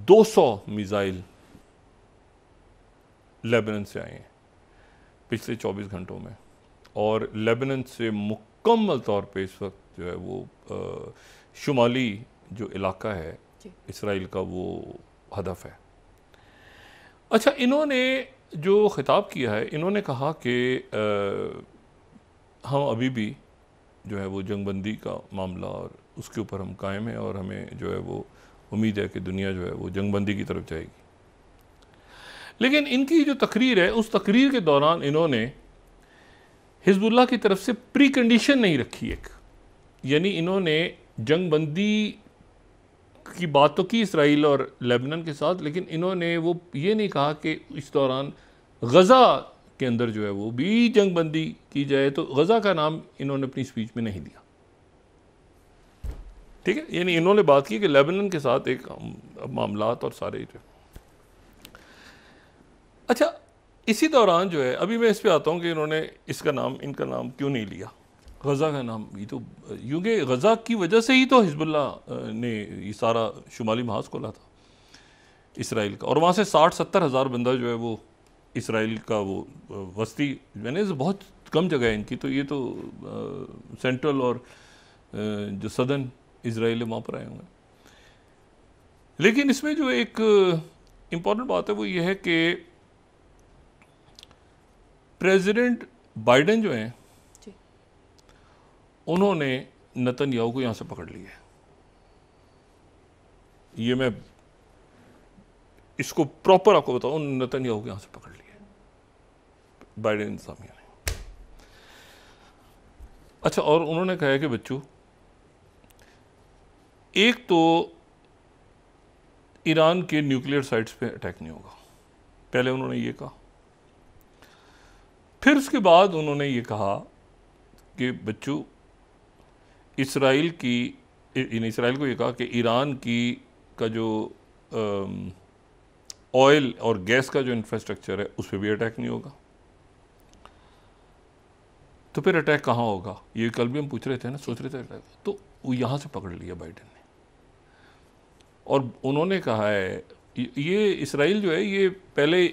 200 missile Lebanon से आए हैं पिछले 24 घंटों में, और लेबनान से मुकम्मल तौर पे इस वक्त जो है वो शुमाली जो इलाका है इसराइल का वो हदफ है। अच्छा, इन्होंने जो खिताब किया है, इन्होंने कहा कि हम अभी भी जो है वो जंगबंदी का मामला और उसके ऊपर हम कायम हैं, और हमें जो है वो उम्मीद है कि दुनिया जो है वो जंगबंदी की तरफ जाएगी। लेकिन इनकी जो तकरीर है, उस तकरीर के दौरान इन्होंने हिजबुल्लाह की तरफ से प्री कंडीशन नहीं रखी एक, यानी इन्होंने जंगबंदी की बात तो की इसराइल और लेबनान के साथ, लेकिन इन्होंने वो ये नहीं कहा कि इस दौरान गज़ा के अंदर जो है वो भी जंगबंदी की जाए, तो गज़ा का नाम इन्होंने अपनी स्पीच में नहीं लिया। ठीक है, यानी इन्होंने बात की कि लेबनान के साथ एक मामलात और सारे जो। अच्छा, इसी दौरान जो है, अभी मैं इस पे आता हूँ कि इन्होंने इनका नाम क्यों नहीं लिया गज़ा का नाम। ये तो यूँकि गज़ा की वजह से ही तो हिजबुल्लाह ने ये सारा शुमाली महाज खोला था इसराइल का, और वहाँ से 60-70 हज़ार बंदा जो है वो इसराइल का वो वस्ती, मैंने बहुत कम जगह है इनकी, तो ये तो सेंट्रल और जो सदर्न इसराइल वहाँ पर आए होंगे। लेकिन इसमें जो एक इम्पॉर्टेंट बात है वो ये है कि प्रेसिडेंट बाइडेन जो हैं उन्होंने नेतन्याहू को यहाँ से पकड़ लिया है। ये मैं इसको प्रॉपर आपको बताऊं, नेतन्याहू को यहाँ से पकड़ लिया है बाइडेन इंतजामिया ने। अच्छा, और उन्होंने कहा है कि बच्चों, एक तो ईरान के न्यूक्लियर साइट्स पे अटैक नहीं होगा, पहले उन्होंने ये कहा। फिर उसके बाद उन्होंने ये कहा कि बच्चों, इसराइल को ये कहा कि ईरान का जो ऑयल और गैस का जो इंफ्रास्ट्रक्चर है उस पर भी अटैक नहीं होगा। तो फिर अटैक कहाँ होगा, ये कल भी हम पूछ रहे थे ना, सोच रहे थे अटैक, तो वो यहाँ से पकड़ लिया बाइडेन ने। और उन्होंने कहा है ये इसराइल जो है ये पहले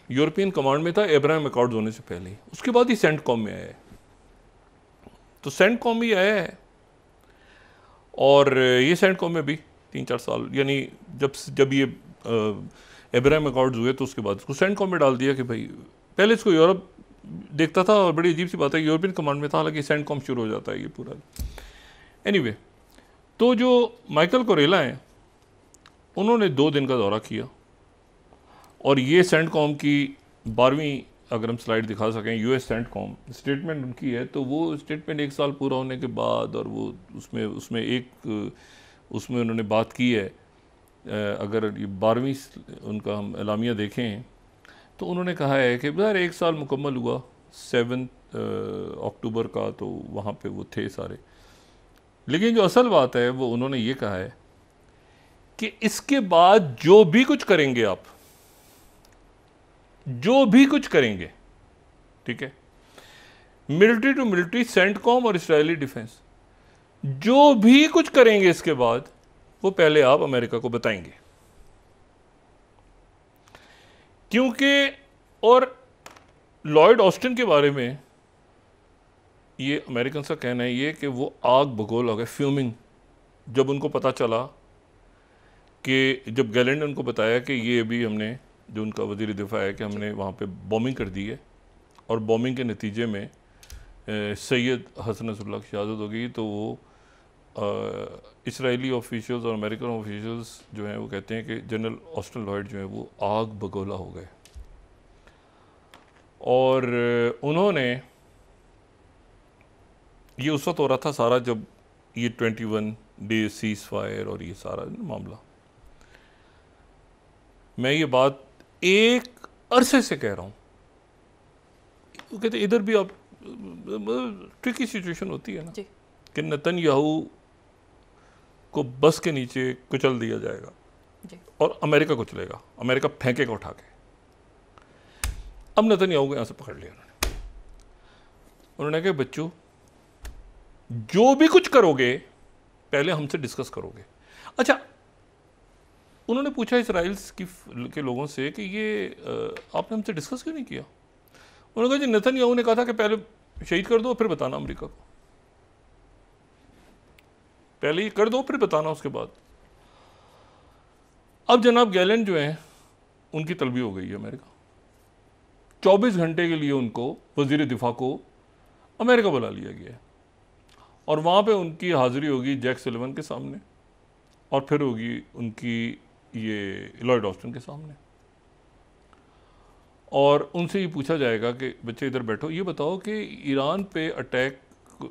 यूरोपियन कमांड में था अब्राहम अकॉर्ड होने से पहले ही, उसके बाद ही सेंटकॉम में आया है। तो सेंटकॉम भी आया है, और ये सेंटकॉम में भी 3-4 साल, यानी जब ये अब्राहम अकॉर्ड्स हुए तो उसके बाद इसको सेंटकॉम में डाल दिया कि भाई, पहले इसको यूरोप देखता था, और बड़ी अजीब सी बात है यूरोपियन कमांड में था, हालांकि सेंटकॉम शुरू हो जाता है ये पूरा। एनीवे, तो जो माइकल कोरेला हैं उन्होंने 2 दिन का दौरा किया, और ये सेंटकॉम की 12वीं अगर हम स्लाइड दिखा सकें, यूएस सेंटकॉम स्टेटमेंट उनकी है, तो वो स्टेटमेंट 1 साल पूरा होने के बाद, और वो उसमें उन्होंने बात की है, अगर ये 12वीं उनका हम एलामिया देखें तो उन्होंने कहा है कि यार 1 साल मुकम्मल हुआ 7 अक्टूबर का, तो वहाँ पे वो थे सारे। लेकिन जो असल बात है वो उन्होंने ये कहा है कि इसके बाद जो भी कुछ करेंगे आप, जो भी कुछ करेंगे, ठीक है, मिलिट्री टू मिलिट्री, सेंटकॉम और इस्राएली डिफेंस, जो भी कुछ करेंगे इसके बाद वो पहले आप अमेरिका को बताएंगे। क्योंकि, और लॉयड ऑस्टिन के बारे में ये अमेरिकन का कहना है ये कि वो आग बगोल हो गए, फ्यूमिंग, जब उनको पता चला कि जब गैलेंट ने उनको बताया कि ये अभी हमने, जो उनका वज़ीर दिफा है, कि हमने वहाँ पे बॉम्बिंग कर दी है, और बॉम्बिंग के नतीजे में सैयद हसन नसरुल्लाह की शहादत हो गई, तो वो इसराइली ऑफिशियल्स और अमेरिकन ऑफिशियल्स जो हैं वो कहते हैं कि जनरल ऑस्टिन लॉयड जो है वो आग बगोला हो गए। और उन्होंने, ये उस वक्त हो रहा था सारा जब ये 21 डे सीज़ फायर और ये सारा मामला, मैं ये बात एक अरसे से कह रहा हूँ। वो कहते इधर भी आप ट्रिकी सिचुएशन होती है ना, कि नेतन्याहू को बस के नीचे कुचल दिया जाएगा और अमेरिका कुचलेगा, अमेरिका फेंकेगा उठा के। अब नेतन्याहू को यहाँ से पकड़ लिया उन्होंने कहा बच्चों, जो भी कुछ करोगे पहले हमसे डिस्कस करोगे। अच्छा, उन्होंने पूछा इसराइल के लोगों से कि ये आपने हमसे डिस्कस क्यों नहीं किया? उन्होंने कहा जी नेतन्याहू ने कहा था कि पहले शहीद कर दो फिर बताना अमेरिका को, पहले ये कर दो फिर बताना उसके बाद। अब जनाब गैलेंट जो हैं उनकी तलबी हो गई है अमेरिका, 24 घंटे के लिए उनको वजीर दिफा को अमेरिका बुला लिया गया है और वहाँ पे उनकी हाजिरी होगी जैक सुलिवन के सामने और फिर होगी उनकी ये लॉयड ऑस्टिन के सामने और उनसे ये पूछा जाएगा कि बच्चे इधर बैठो, ये बताओ कि ईरान पे अटैक,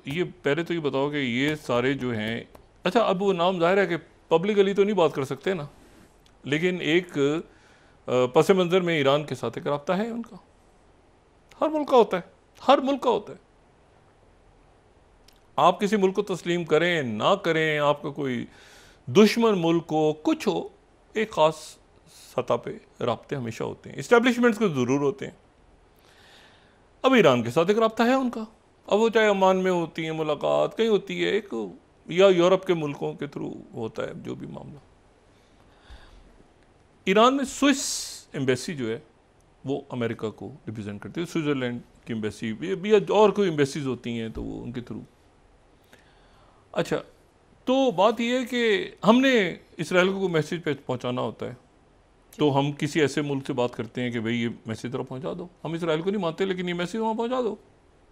ये पहले तो ये बताओ कि ये सारे जो हैं, अच्छा अब वो नाम जाहिर है कि पब्लिकली तो नहीं बात कर सकते ना, लेकिन एक पस मंज़र में ईरान के साथ एक रब्ता है उनका, हर मुल्क का होता है, हर मुल्क का होता है। आप किसी मुल्क को तस्लीम करें ना करें, आपका कोई दुश्मन मुल्क हो कुछ हो, एक ख़ास सतह पे राब्ते हमेशा होते हैं, इस्टेब्लिशमेंट्स को ज़रूर होते हैं। अब ईरान के साथ एक राब्ता है उनका, अब वो चाहे ओमान में होती है मुलाकात, कहीं होती है एक, या यूरोप के मुल्कों के थ्रू होता है जो भी मामला। ईरान में स्विस एम्बेसी जो है वो अमेरिका को रिप्रेजेंट करती है, स्विट्ज़रलैंड की एम्बेसी भी या और कोई एम्बेसीज होती हैं तो वो उनके थ्रू। अच्छा, तो बात यह है कि हमने इसराइल को कोई मैसेज पहुंचाना होता है तो हम किसी ऐसे मुल्क से बात करते हैं कि भाई ये मैसेज तरफ पहुंचा दो। हम इसराइल को नहीं मानते लेकिन ये मैसेज वहाँ पहुंचा दो,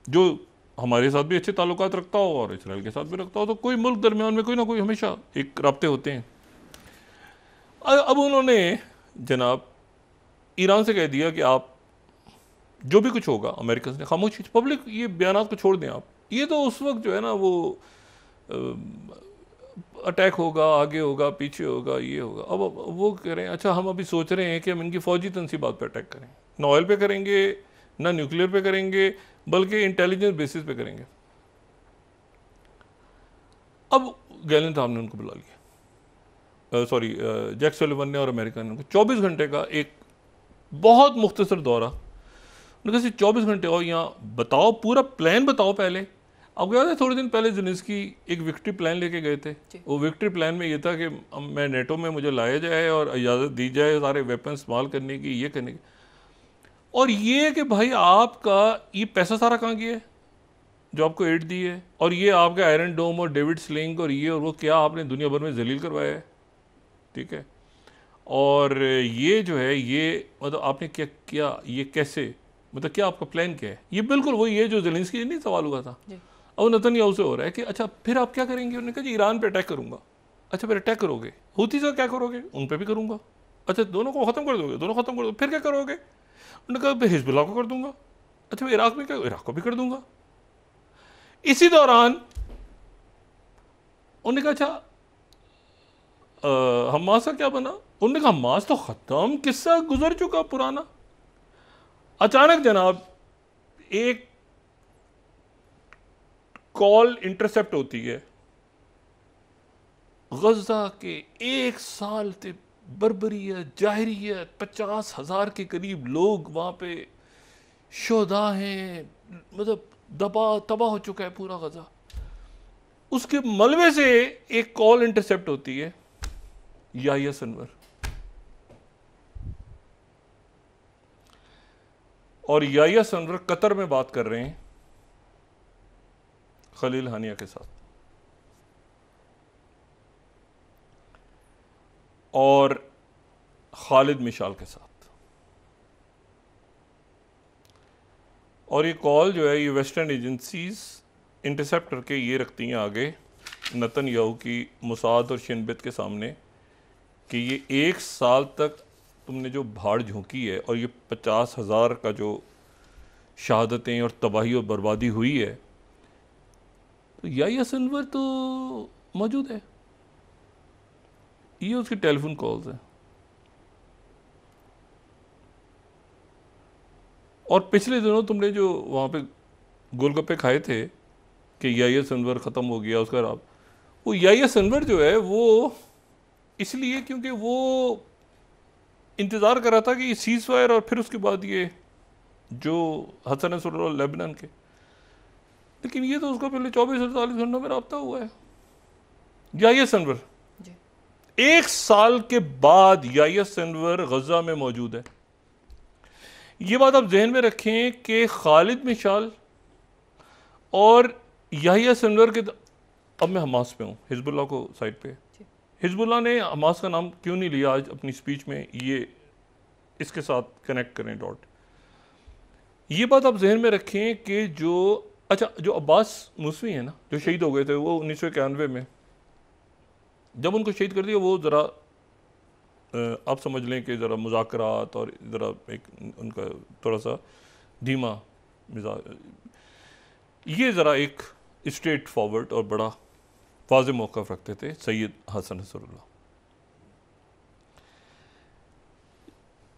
जो हमारे साथ भी अच्छे ताल्लुकात रखता हो और इसराइल के साथ भी रखता हो, तो कोई मुल्क दरमियान में कोई ना कोई हमेशा एक राब्ते होते हैं। अब उन्होंने जनाब ईरान से कह दिया कि आप जो भी कुछ होगा, अमेरिका ने खामोशी, पब्लिक ये बयान को छोड़ दें आप, ये तो उस वक्त जो है ना वो अटैक होगा, आगे होगा, पीछे होगा, ये होगा। अब वो कह रहे हैं अच्छा हम अभी सोच रहे हैं कि हम इनकी फौजी तनसीबात पर अटैक करें, ना ऑयल पे करेंगे ना न्यूक्लियर पे करेंगे, बल्कि इंटेलिजेंस बेसिस पे करेंगे। अब गैलेंट साहब ने उनको बुला लिया, सॉरी जैक सुलिवन ने और अमेरिका ने उनको 24 घंटे का एक बहुत मुख्तसर दौरा, उन्होंने कहा 24 घंटे और यहाँ बताओ, पूरा प्लान बताओ पहले। आपको याद है थोड़े दिन पहले ज़ेलेंस्की एक विक्ट्री प्लान लेके गए थे, वो विक्ट्री प्लान में ये था कि मैं नेटो में मुझे लाया जाए और इजाज़त दी जाए सारे वेपन इस्तेमाल करने की, ये करने की। और ये कि भाई आपका ये पैसा सारा कहाँ गया है जो आपको एड दी है, और ये आपके आयरन डोम और डेविड स्लिंग और ये और वो क्या आपने दुनिया भर में जलील करवाया है, ठीक है। और ये जो है ये मतलब आपने क्या किया, ये कैसे, मतलब क्या आपका प्लान क्या है, ये बिल्कुल वही है जो ज़ेलेंस्की नहीं सवाल हुआ था। अब नेतन्याहू से हो रहा है कि अच्छा फिर आप क्या करेंगे। उन्होंने कहा जी ईरान पे अटैक करूंगा। अच्छा फिर अटैक करोगे, हूथी से क्या करोगे, उन पे भी करूंगा। अच्छा दोनों को ख़त्म कर दोगे, दोनों ख़त्म कर दो, फिर क्या करोगे। उन्होंने कहा फिर हिजबुल्लाह को कर दूंगा। अच्छा इराक में क्या, इराक को भी कर दूंगा। इसी दौरान उन्होंने कहा अच्छा हमास का क्या बना। उन्होंने कहा हमास तो ख़त्म, किस्सा गुजर चुका पुराना। अचानक जनाब एक कॉल इंटरसेप्ट होती है, गजा के 1 साल से बर्बरियत, जाहिरियत, 50,000 के करीब लोग वहाँ पे शोधा हैं, मतलब तबाह हो चुका है पूरा गजा। उसके मलबे से एक कॉल इंटरसेप्ट होती है याहिया सिनवर, और याहिया सिनवर कतर में बात कर रहे हैं खलील हानिया के साथ, और खालिद मिशाल के साथ। और ये कॉल जो है ये वेस्टर्न एजेंसीज इंटरसेप्ट करके ये रखती हैं आगे नेतन्याहू की मोसाद और शिनबेत के सामने कि ये 1 साल तक तुमने जो भाड़ झोंकी है और ये 50,000 का जो शहादतें और तबाही और बर्बादी हुई है, तो याहिया सिनवर तो मौजूद है, ये उसकी टेलीफोन कॉल्स हैं। और पिछले दिनों तुमने जो वहाँ पे गोलगप्पे खाए थे कि याहिया सिनवर ख़त्म हो गया उसका राब, वो याहिया सिनवर जो है वो इसलिए क्योंकि वो इंतज़ार कर रहा था कि ये सीज़ फायर और फिर उसके बाद ये जो हसन नसरुल्लाह लेबनान के, लेकिन ये तो उसका पहले 24-48 घंटों में रब्ता हुआ है। याहिया सिनवर 1 साल के बाद याह्या सिनवर गजा में मौजूद है। ये बात आप जहन में रखें कि खालिद मिशाल और याह्या सिनवर के, अब मैं हमास पे हूँ, हिजबुल्लाह को साइड पे। हिजबुल्लाह ने हमास का नाम क्यों नहीं लिया आज अपनी स्पीच में, ये इसके साथ कनेक्ट करें डॉट। ये बात आप जहन में रखें कि जो अब्बास मूसवी है ना, जो शहीद हो गए थे वो 1991 में, जब उनको शहीद कर दिया, वो ज़रा आप समझ लें कि ज़रा मुज़ाकरात और ज़रा एक उनका थोड़ा सा धीमा मिजाज, ये ज़रा एक स्ट्रेट फॉरवर्ड और बड़ा वाज़ेह मौक़िफ़ रखते थे सैयद हसन नसरुल्लाह।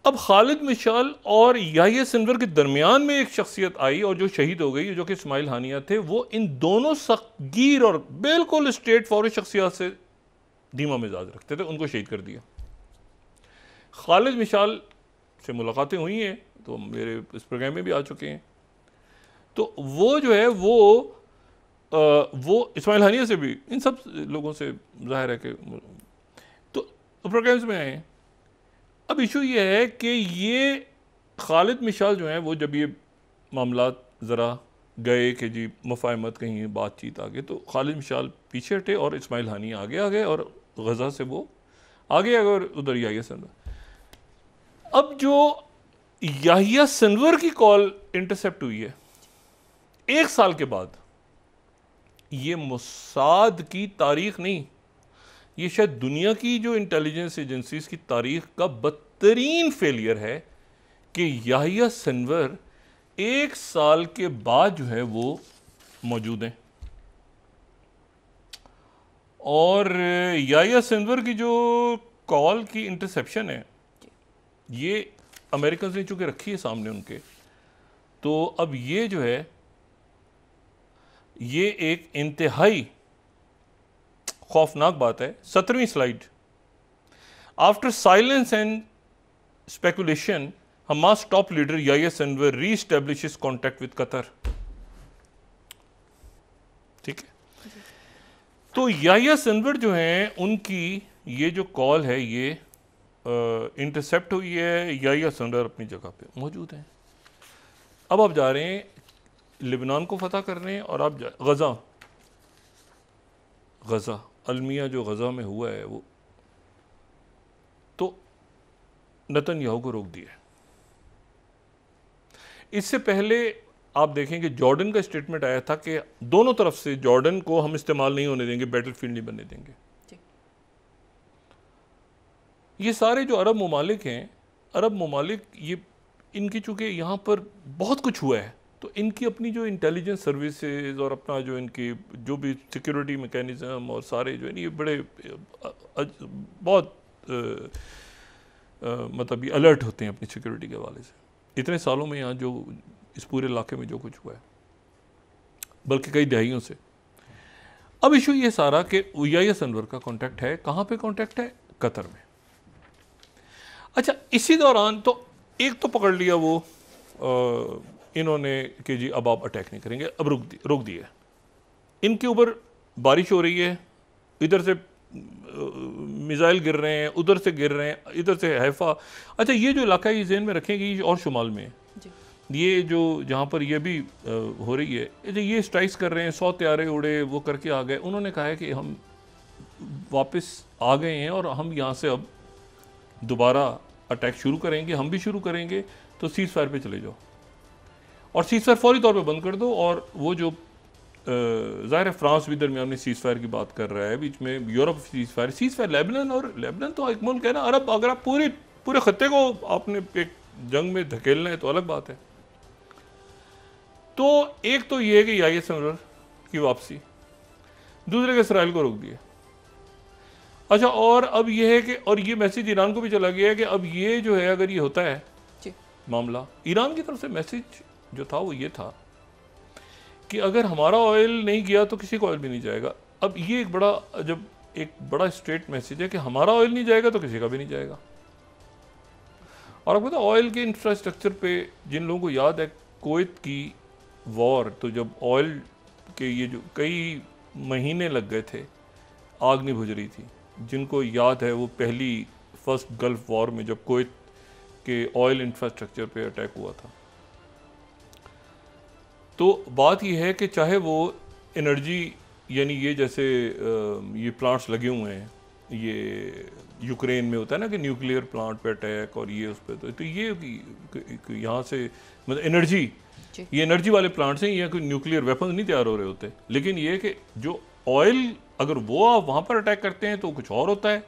अब खालिद मिशाल और याह्या सिनवर के दरमियान में एक शख्सियत आई और जो शहीद हो गई, जो कि इस्माइल हानिया थे, वो इन दोनों सख्तगीर और बिल्कुल स्ट्रेट फॉरवर्ड शख्सियत से धीमा मिजाज रखते थे, उनको शहीद कर दिया। खालिद मिशाल से मुलाकातें हुई हैं, तो मेरे इस प्रोग्राम में भी आ चुके हैं। तो वो जो है वो इस्माइल हानिया से भी, इन सब लोगों से जाहिर है कि तो प्रोग्राम्स में आए हैं। अब इशू ये है कि ये खालिद मिशाल जो हैं, वो जब ये मामला ज़रा गए कि जी मुफाहमत कहीं बातचीत आगे, तो खालिद मिशाल पीछे हटे और इस्माइल हानिया आगे आ गए और गज़ा से वो आगे आ गए और उधर याह्या सिनवर। अब जो याह्या सिनवर की कॉल इंटरसेप्ट हुई है 1 साल के बाद, ये मोसाद की तारीख नहीं, ये शायद दुनिया की जो इंटेलिजेंस एजेंसीज की तारीख का बदतरीन फेलियर है कि याह्या सिनवर 1 साल के बाद जो है वो मौजूद हैं। और याह्या सिनवर की जो कॉल की इंटरसेप्शन है, ये अमेरिकन ने चूंकि रखी है सामने उनके, तो अब ये जो है ये एक इंतहाई खौफनाक बात है। 17वीं slide. After silence and speculation, Hamas top leader Yahya Sinwar reestablishes contact with Qatar. ठीक है, तो याह्या सिनवर जो हैं, उनकी ये जो कॉल है ये इंटरसेप्ट हुई है। याह्या सिनवर अपनी जगह पे मौजूद हैं। अब आप जा रहे हैं लिबनान को फतह करने, और आप गज़ा अलमिया जो गज़ा में हुआ है, वो तो नेतन्याहू को रोक दिया। इससे पहले आप देखें कि जॉर्डन का स्टेटमेंट आया था कि दोनों तरफ से जॉर्डन को हम इस्तेमाल नहीं होने देंगे, बैटलफील्ड नहीं बनने देंगे। ये सारे जो अरब ममालिक हैं, अरब ममालिक, ये इनकी चूँकि यहाँ पर बहुत कुछ हुआ है, तो इनकी अपनी जो इंटेलिजेंस सर्विसेज और अपना जो इनकी जो भी सिक्योरिटी मैकेनिज़्म और सारे जो है ये बड़े बहुत मतलब ये अलर्ट होते हैं अपनी सिक्योरिटी के हवाले से। इतने सालों में यहाँ जो इस पूरे इलाके में जो कुछ हुआ है, बल्कि कई दहाइयों से। अब इशू ये सारा कि याह्या सिनवर का कॉन्टैक्ट है, कहाँ पे कॉन्टैक्ट है? कतर में। अच्छा, इसी दौरान तो एक तो पकड़ लिया वो इन्होंने कि जी अब आप अटैक नहीं करेंगे, अब रोक दिए। इनके ऊपर बारिश हो रही है, इधर से मिसाइल गिर रहे हैं, उधर से गिर रहे हैं, इधर से हैफा। अच्छा, ये जो इलाका है ये ज़हन में रखेंगे और शुमाल में ये जो जहाँ पर ये भी हो रही है, ये स्ट्राइक्स कर रहे हैं, 100 त्यारे उड़े, वो करके आ गए। उन्होंने कहा है कि हम वापस आ गए हैं और हम यहाँ से अब दोबारा अटैक शुरू करेंगे, हम भी शुरू करेंगे, तो सीज़ फायर पे चले जाओ और सीज़ फायर फौरी तौर पे बंद कर दो। और वो जो ज़ाहिर है फ्रांस भी दरमियान में सीज़ फायर की बात कर रहा है, बीच में यूरोप सीज़ फायर लेबनान, और लेबनान तो एक मुल्क है ना अरब, अगर आप पूरे खत्ते को आपने एक जंग में धकेलना है तो अलग बात है। तो एक तो ये है कि याह्या सिनवर की वापसी, दूसरे के इसराइल को रोक दिया। अच्छा, और अब ये है कि और ये मैसेज ईरान को भी चला गया है कि अब ये जो है अगर ये होता है मामला, ईरान की तरफ से मैसेज जो था वो ये था कि अगर हमारा ऑयल नहीं गया तो किसी को ऑयल भी नहीं जाएगा। अब ये एक बड़ा स्ट्रेट मैसेज है कि हमारा ऑयल नहीं जाएगा तो किसी का भी नहीं जाएगा। और आपको पता ऑयल के इंफ्रास्ट्रक्चर पे, जिन लोगों को याद है कुवैत की वॉर, तो जब ऑयल के ये जो कई महीने लग गए थे, आग नहीं बुझ रही थी, जिनको याद है वो पहली फर्स्ट गल्फ वॉर में जब कुवैत के ऑयल इंफ्रास्ट्रक्चर पे अटैक हुआ था। तो बात ये है कि चाहे वो एनर्जी यानी ये जैसे ये प्लांट्स लगे हुए हैं, ये यूक्रेन में होता है ना कि न्यूक्लियर प्लांट पे अटैक और ये उस पर, तो ये यहाँ से मतलब एनर्जी, ये एनर्जी वाले प्लांट्स हैं, ये कोई न्यूक्लियर वेपन नहीं तैयार हो रहे होते, लेकिन ये कि जो ऑयल अगर वो आप वहाँ पर अटैक करते हैं तो कुछ और होता है।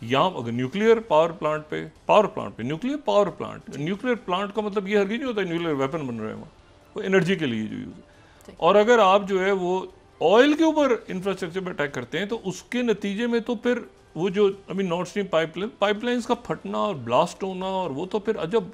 यहाँ अगर न्यूक्लियर पावर प्लांट पे न्यूक्लियर प्लांट का मतलब ये हरगिज़ नहीं होता न्यूक्लियर वेपन बन रहे हैं, वो एनर्जी के लिए जो यूज़ है। और अगर आप जो है वो ऑयल के ऊपर इंफ्रास्ट्रक्चर पर अटैक करते हैं तो उसके नतीजे में तो फिर वो जो अभी नॉर्थ स्ट्रीम पाइपलाइंस का फटना और ब्लास्ट होना, और वो तो फिर अजब